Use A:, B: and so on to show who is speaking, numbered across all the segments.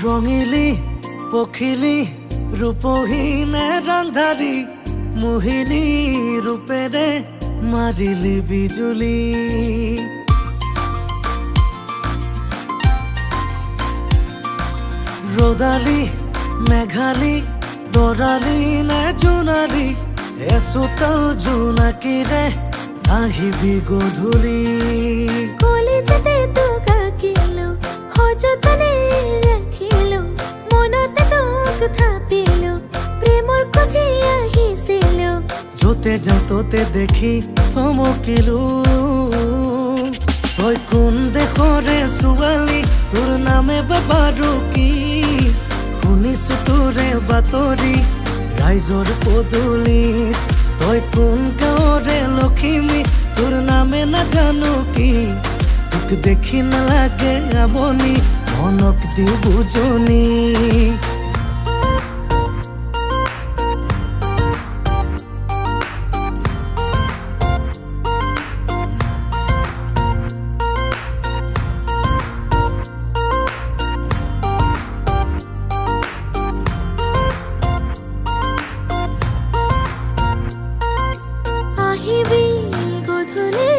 A: ৰঙিলী পখিলী ৰূপহীনে ৰান্ধাৰী মোহিনী ৰূপেৰে মাৰিলি বিজুলী ৰ'দালি মেঘালী দৰালি নে জোনালী এচোতাল জোনাকীৰে আহিবি গধূলি
B: কলিজাতে তোক আঁকিলো সযতনে ৰাখিলো মনতে তোক থাপিলো প্ৰেমৰ কথি আহিছিলো
A: য'তে যাওঁ ত'তে দেখি থমকিলো তই কোন দেশৰে ছোৱালী তোৰ নামে বাৰু কি শুনিছো তোৰে বাতৰি ৰাইজৰ পদূলিত তই কোন গাঁৱৰে লখিমী তোৰ নামে নাজানো কি তোক দেখি নালাগে আমনি মনক দিওঁ বুজনি
B: আহিবি গধূলি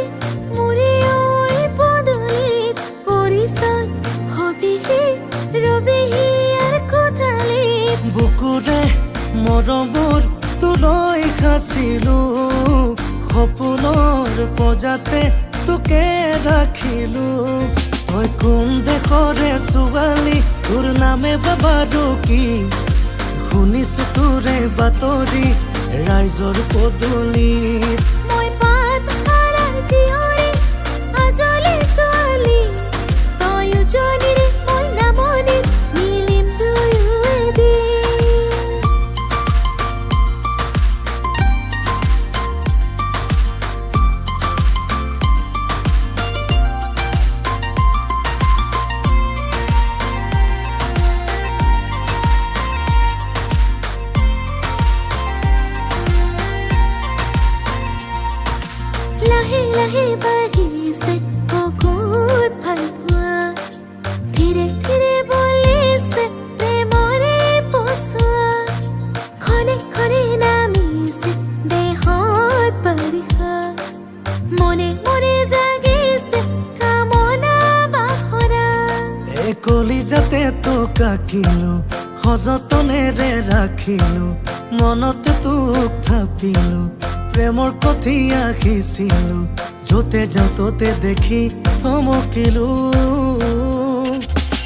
B: মোৰে ঐ পদূলিত পৰিচয় হবিহি ৰবিহি আৰু কোঠালিত
A: বুকুৰে মৰমৰ তোলৈ খাচিলো সপোনৰ পজাতে তোকে ৰাখিলো তই কোন দেশৰে ছোৱালী তোৰ নামে বাৰু কি শুনিছো তোৰে বাতৰি ৰাইজৰ পদূলিত
B: মই পাতশালাৰ জীয়ৰী আজলি ছোৱালী তই উজনিৰে মই নামনিত মিলিম দুয়ো এদিন লাহে লাহে বাঢ়িছে বহুত ভাল পোৱা ধীৰে ধীৰে বলিছে প্ৰেমৰে পচোৱা খনে খনে নামিছে দেহত বাৰিষা মনে মনে জাগিছে কামনা বাসনা
A: এই কলিজাতে তোক আঁকিলো সযতনেৰে ৰাখিলো মনতে তোক থাপিলো প্ৰেমৰ কথি আহিছিলো য'তে যাওঁ ত'তে দেখি থমকিলো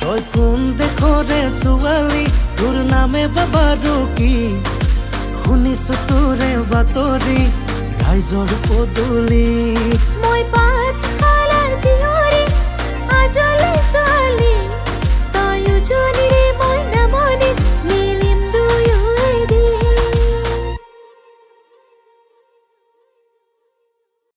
A: তই কোন দেশৰে ছোৱালী তোৰ নামে বাৰু কি শুনিছো তোৰে বাতৰি ৰাইজৰ পদূলিত
B: মই